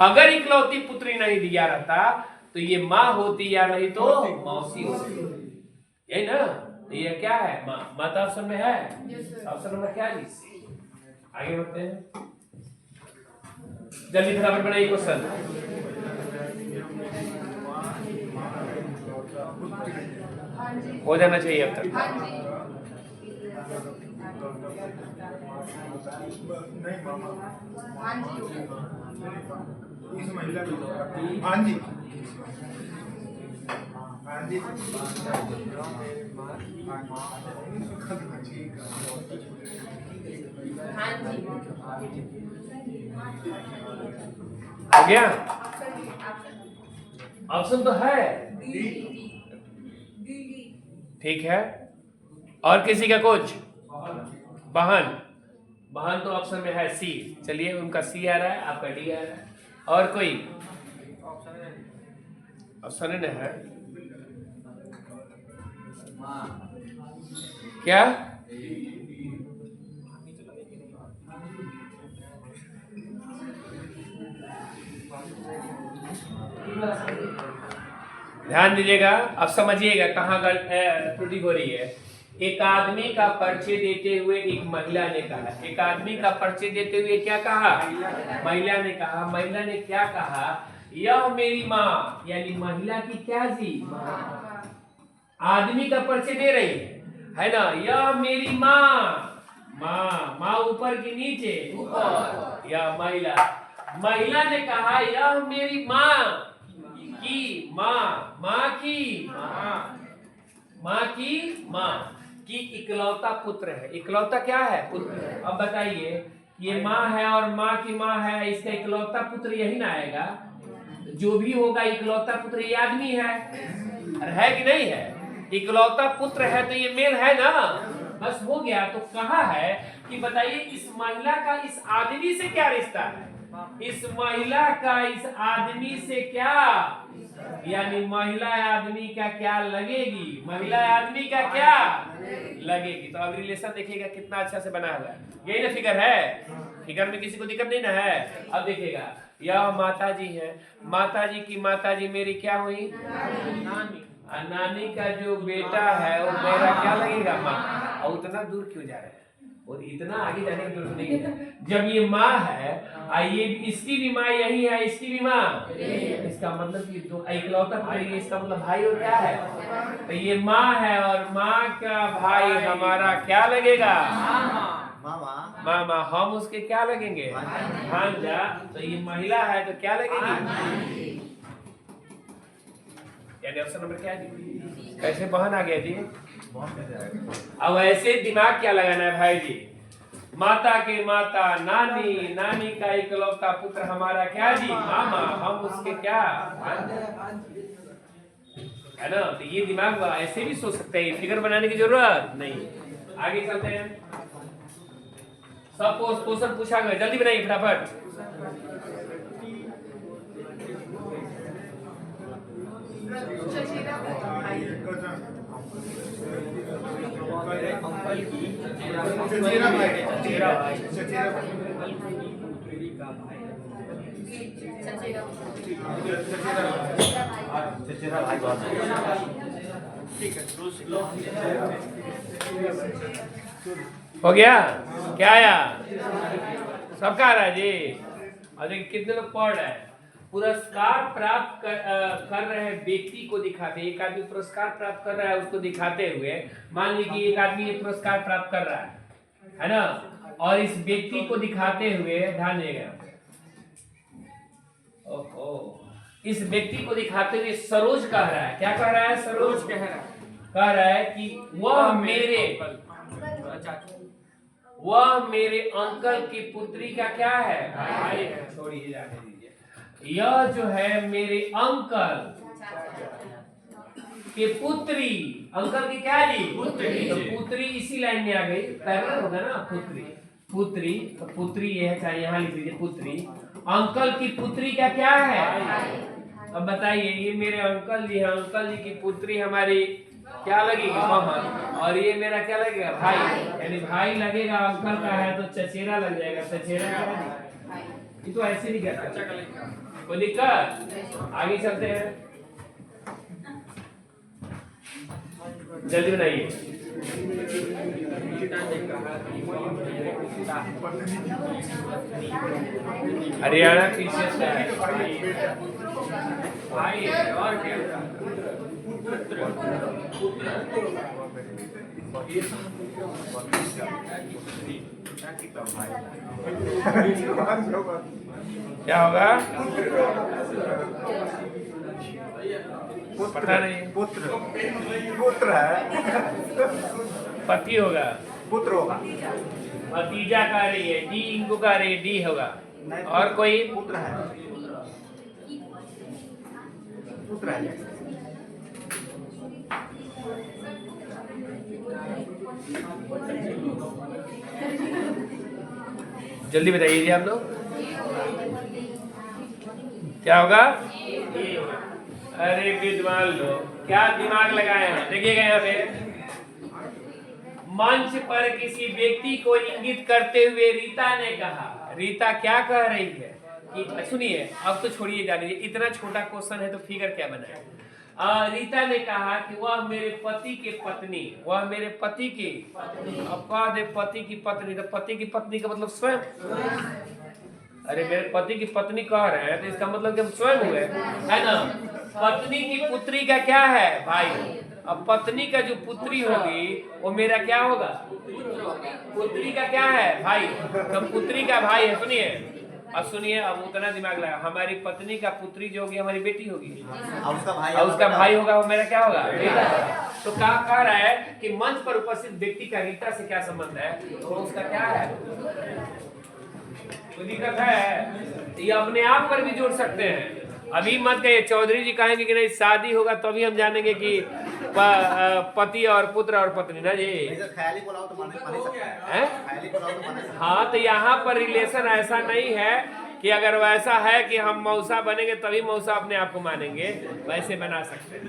अगर इकलौती पुत्री नहीं दिया रहता तो ये माँ होती या नहीं तो मौसी होती, यही ना। तो ये क्या है, माता ऑप्शन में है, ऑप्शन नंबर क्या जी। आगे बढ़ते हैं, जल्दी फटाफट बनाइए क्वेश्चन। हो जाना चाहिए अब तक। हाँ जी, हो गया, ऑप्शन तो है, ठीक है। और किसी का कुछ, बहन, बहन तो ऑप्शन में है सी, चलिए उनका सी आ रहा है, आपका डी आ रहा है। और कोई ऑप्शन नहीं है क्या, ध्यान दीजिएगा, अब समझिएगा कहाँ त्रुटि हो रही है। एक आदमी का परिचय देते हुए एक महिला ने कहा, एक आदमी का परिचय देते हुए क्या कहा, महिला ने कहा, महिला ने क्या कहा, यह मेरी माँ, यानी महिला की क्या जी, आदमी का परिचय दे रही है ना, यह मेरी माँ, माँ, माँ ऊपर की नीचे, ऊपर, यह महिला, महिला ने कहा यह मेरी माँ की माँ, माँ की माँ की माँ की इकलौता पुत्र है। इकलौता क्या है, पुत्र। अब बताइए, ये माँ है और माँ की माँ है, इसका इकलौता पुत्र यही ना आएगा, जो भी होगा इकलौता पुत्र ये आदमी है कि नहीं है, इकलौता पुत्र है तो ये मेल है ना, बस हो गया। तो कहा है कि बताइए इस महिला का इस आदमी से क्या रिश्ता है, इस महिला का इस आदमी से क्या, यानी महिला आदमी का क्या लगेगी, महिला आदमी का क्या लगेगी। तो अब रिलेशन देखिएगा कितना अच्छा से बना हुआ है, यही ना फिगर है, फिगर में किसी को दिक्कत नहीं ना है। अब देखिएगा, यह माता जी है, माता जी की माता जी मेरी क्या हुई, नानी, नानी का जो बेटा है वो मेरा क्या लगेगा, माँ। और उतना दूर क्यों जा रहे हैं, और इतना आगे जाने की जरूरत नहीं है। जब ये माँ है, ये इसकी भी माँ यही है, इसकी भी माँ, इसका मतलब ये दो इकलौता भाई, इसका मतलब भाई और क्या है, तो ये माँ है और माँ का भाई हमारा क्या लगेगा, मामा, हम उसके क्या लगेंगे, भांजा। तो ये महिला है तो क्या लगेगी, यानी ऑप्शन नंबर क्या है जी, कैसे बहन आ गया जी। अब ऐसे दिमाग क्या लगाना है भाई जी, माता के माता नानी, नानी का इकलौता पुत्र हमारा क्या जी, मामा, हम उसके क्या, है ना। तो ये दिमाग ऐसे भी सोच सकते हैं, फिगर बनाने की जरूरत नहीं। आगे चलते हैं, सब क्वेश्चन पूछा गया, जल्दी बनाइए फटाफट। हो गया, क्या आया, सबका आ रहा है जी। और देखिए कितने लोग पढ़ रहे हैं, पुरस्कार प्राप्त कर रहे व्यक्ति को दिखाते, एक आदमी पुरस्कार प्राप्त कर रहा है उसको दिखाते हुए, मान लीजिए एक आदमी ये पुरस्कार प्राप्त कर रहा है ना, और इस व्यक्ति को दिखाते हुए, ध्यान देगा, ओहो, इस व्यक्ति को दिखाते हुए सरोज कह रहा है, क्या कह रहा है, सरोज कह रहा है कि वह मेरे अंकल की पुत्री का क्या है, भाई है। छोड़िए, जाने दीजिए, यह जो है मेरे अंकल के पुत्री, अंकल की क्या जी, पुत्री, तो पुत्री इसी लाइन में आ गई, पैरल होगा ना, पुत्री, पुत्री, तो पुत्री ये है, चाहे यहाँ लिख लीजिए पुत्री, अंकल की पुत्री का क्या है। अब बताइए, ये मेरे अंकल जी है, अंकल जी की पुत्री हमारी क्या लगेगी, मामा, और ये मेरा क्या लगेगा, भाई, यानी भाई लगेगा, अंकल का है तो चचेरा लग जाएगा, चचेरा क्या है, ये तो ऐसे नहीं कहता। कोई दिक्कत? आगे चलते हैं, जल्दी बनाइए। हरियाणा पीछे से है भाई और क्या? क्या होगा? पता नहीं। पुत्र पुत्र है, पति होगा, पुत्र होगा, भतीजा का रही है, डी इंगू का रही है, डी होगा। और कोई? पुत्र है, पुत्र है। जल्दी बताइए जी आप लोग, क्या होगा? अरे विद्वान लोग क्या दिमाग लगाए हैं। देखिएगा यहाँ पे, मंच पर किसी व्यक्ति को इंगित करते हुए रीता ने कहा। रीता क्या कह रही है कि सुनिए, अब तो छोड़िए जानिए, इतना छोटा क्वेश्चन है तो फिगर क्या बनाए। रीता ने कहा कि वह मेरे पति के पत्नी, वह मेरे पति की पति की पत्नी, तो पति की पत्नी का मतलब स्वयं। अरे मेरे पति की पत्नी कह रहे हैं तो इसका मतलब कि हम स्वयं हुए, है ना। पत्नी की पुत्री का क्या है? भाई। अब पत्नी का जो पुत्री होगी वो मेरा क्या होगा? पुत्री का क्या है? भाई। तो पुत्री का भाई है। सुनिए, अब सुनिए, अब उतना दिमाग लगा। हमारी पत्नी का पुत्री जो होगी हमारी बेटी होगी, और उसका भाई होगा, वो मेरा क्या होगा? बेटा। तो क्या कह रहा है कि मंच पर उपस्थित व्यक्ति का रीता से क्या संबंध है? तो उसका क्या है? कोई दिक्कत है? ये अपने आप पर भी जोड़ सकते हैं। अभी मत कहिए, चौधरी जी कहेंगे कि नहीं शादी होगा तभी हम जानेंगे कि पति और पुत्र और पत्नी ना जी। ख्याली बोलाओ तो माने सकते हैं? ख्याली बोलाओ तो माने सकते। हाँ, तो यहाँ पर रिलेशन ऐसा नहीं है कि अगर वैसा है कि हम मौसा बनेंगे तभी मौसा अपने आप को मानेंगे, वैसे बना सकते हैं।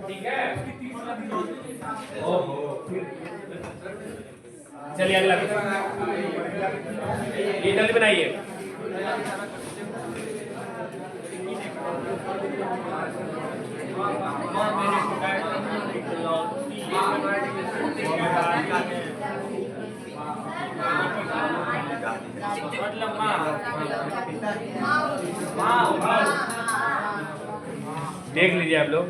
ठीक है, चलिए अगला ये जल्दी बनाइए। देख लीजिए आप लोग,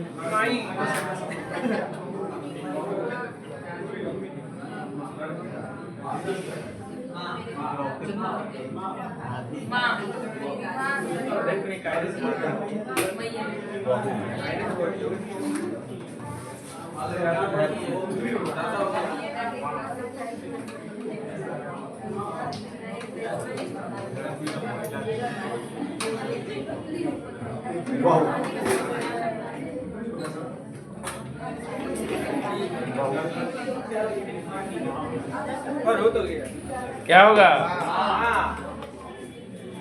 और हो तो गया। क्या होगा?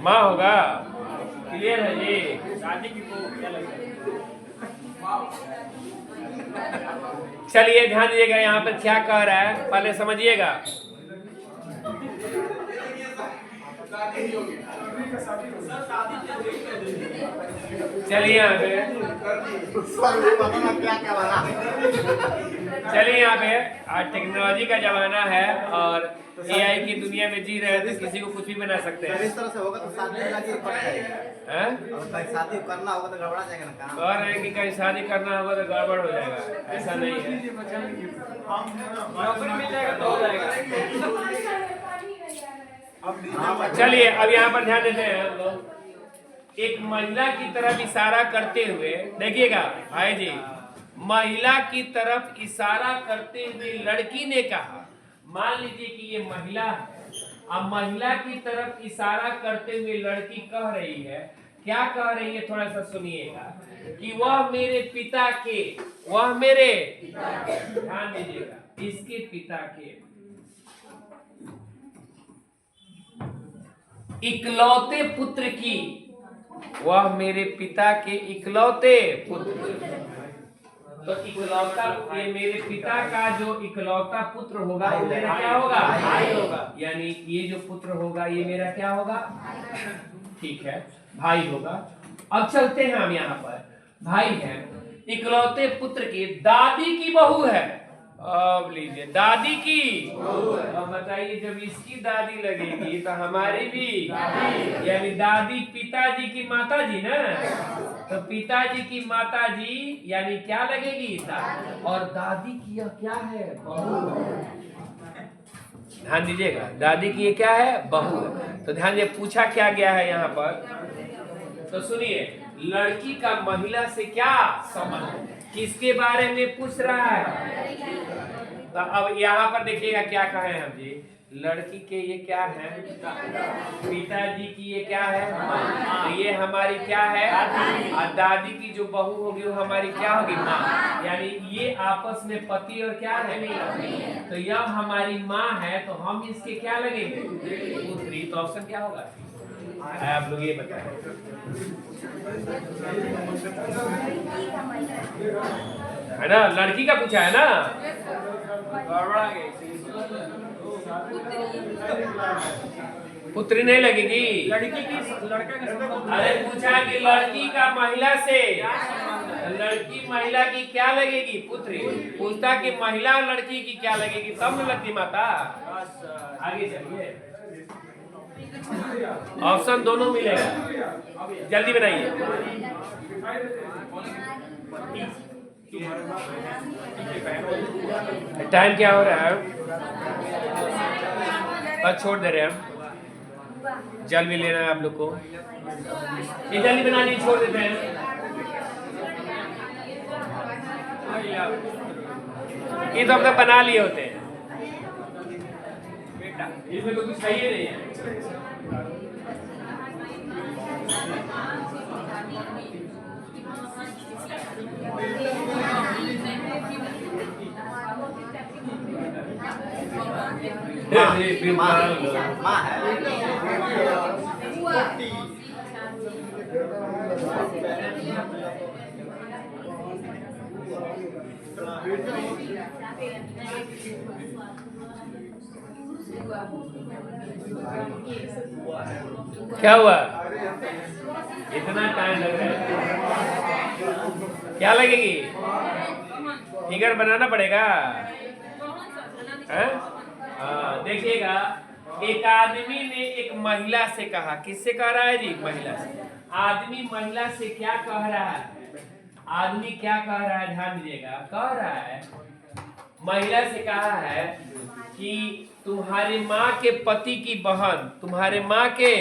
माँ होगा। क्लियर है जी? शादी की को क्या लगता है? चलिए ध्यान दीजिएगा, यहाँ पर क्या कह रहा है पहले समझिएगा। चलिए यहाँ पे, चलिए यहाँ पे, आज टेक्नोलॉजी का जमाना है और एआई की दुनिया में जी रहे हैं, तो किसी को कुछ भी बना सकते हैं। इस तरह से होगा तो शादी हैं? शादी करना होगा तो गड़बड़ा जाएगा ना काम। कह रहे हैं कि कहीं शादी करना होगा तो गड़बड़ हो जाएगा, ऐसा नहीं है। नौकरी मिल जाएगा तो हो जाएगा। चलिए अब यहाँ पर ध्यान देते हैं हम लोग। एक महिला की तरफ इशारा करते हुए, देखिएगा भाई जी, महिला की तरफ इशारा करते हुए लड़की ने कहा, मान लीजिए कि ये महिला है, अब महिला की तरफ इशारा करते हुए लड़की कह रही है, क्या कह रही है थोड़ा सा सुनिएगा, कि वह मेरे पिता के, वह मेरे, ध्यान दीजिएगा, इसके पिता के इकलौते पुत्र की, वह मेरे पिता के इकलौते पुत्र। तो इकलौता, ये मेरे पिता का जो इकलौता पुत्र होगा वो मेरा क्या होगा? भाई होगा। यानी ये जो पुत्र होगा ये मेरा क्या होगा? ठीक है, भाई होगा। अब चलते हैं हम यहाँ पर, भाई है, इकलौते पुत्र की दादी की बहू है। अब लीजिए, दादी की, अब बताइए जब इसकी दादी लगेगी तो हमारी भी, यानी दादी पिताजी की माता जी ना, तो पिताजी की माता जी यानी क्या लगेगी, और दादी की यह क्या है, बहू। ध्यान दीजिएगा, दादी की ये क्या है, बहू है। तो ध्यान दीजिए, पूछा क्या गया है यहाँ पर, तो सुनिए, लड़की का महिला से क्या संबंध, किसके बारे में पूछ रहा है। तो अब यहाँ पर देखिएगा क्या कहे हम जी, लड़की के ये क्या है, पिताजी की ये क्या है, तो ये हमारी क्या है, और दादी की जो बहू होगी वो हमारी क्या होगी, माँ। यानी ये आपस में पति और क्या है, तो यह हमारी माँ है, तो हम इसके क्या लगेंगे, पुत्री। तो ऑप्शन क्या होगा, आप लोग ये बताएं। है ना, लड़की का पूछा है ना, गड़बड़ा गई। पुत्री नहीं लगेगी, लड़की की लड़का का संबंध। अरे पूछा कि लड़की का महिला से, लड़की महिला की क्या लगेगी, पुत्री। पूछता कि महिला लड़की की क्या लगेगी, तब न लगती माता। आगे चलिए, ऑप्शन दोनों मिलेगा, जल्दी बनाइए। टाइम क्या हो रहा है, बस छोड़ दे रहे हैं हम, जल भी लेना है आप लोग को, ये जल्दी बना लीजिए, छोड़ देते हैं। ये तो हम लोग बना लिए होते हैं, इसमें तो कुछ सही नहीं है। माँ है। क्या हुआ, इतना टाइम लग रहा है, क्या लगेगी, फिगर बनाना पड़ेगा। देखिएगा, एक आदमी ने एक महिला से कहा, किससे कह रहा है जी, महिला से। आदमी महिला से क्या कह रहा है, आदमी क्या कह रहा है, ध्यान दीजिएगा, कह रहा है, महिला से कहा है कि तुम्हारी माँ के पति की बहन, तुम्हारे माँ के,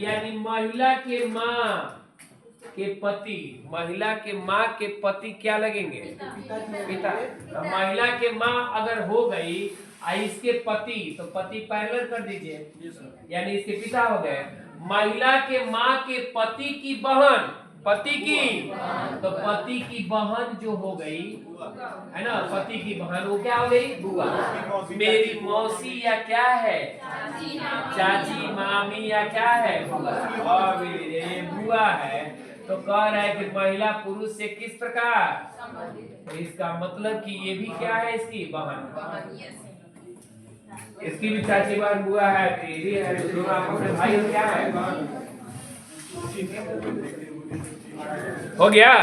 यानी महिला के माँ के पति, महिला के माँ के पति क्या लगेंगे, पिता। तो महिला के माँ अगर हो गई इसके पति, तो पति पैरेलल कर दीजिए, यानी इसके पिता हो गए। महिला के माँ के पति की बहन, पति की, तो पति की बहन जो हो गई है ना, पति की बहन वो क्या हो गई, बुआ। मेरी मौसी या क्या है, चाची, मामी या क्या है, बुआ। और ये बुआ है, तो कह रहा है कि महिला पुरुष से किस प्रकार, तो इसका मतलब कि ये भी क्या है, इसकी बहन, इसकी भी चाची बहन बुआ है, तो ये भी है, दोनों आपस में भाई क्या है, हो गया।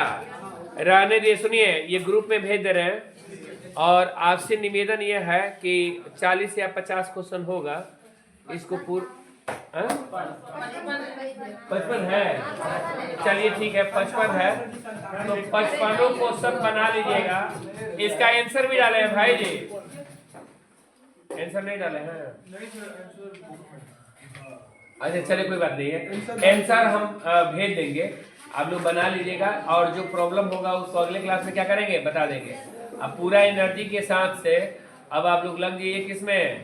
रहने दिए, सुनिए, ये ग्रुप में भेज दे रहे हैं, और आपसे निवेदन यह है कि 40 या 50 क्वेश्चन होगा, इसको 55 है, चलिए ठीक है, 55 है, तो 55 क्वेश्चन बना लीजिएगा। इसका आंसर भी डाले हैं भाई जी, आंसर नहीं डाले हैं, अच्छा चलिए कोई बात नहीं है, आंसर हम भेज देंगे, आप लोग बना लीजिएगा, और जो प्रॉब्लम होगा उसको अगले क्लास में क्या करेंगे, बता देंगे। अब पूरा एनर्जी के साथ से अब आप लोग लग जाइए किसमें,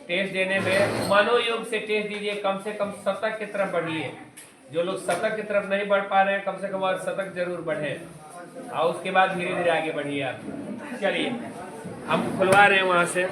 टेस्ट देने में, मनोयोग से टेस्ट दीजिए, कम से कम शतक की तरफ बढ़िए। जो लोग शतक की तरफ नहीं बढ़ पा रहे हैं, कम से कम और शतक जरूर बढ़े, और उसके बाद धीरे धीरे आगे बढ़िए आप। चलिए हम खुलवा रहे हैं वहां से।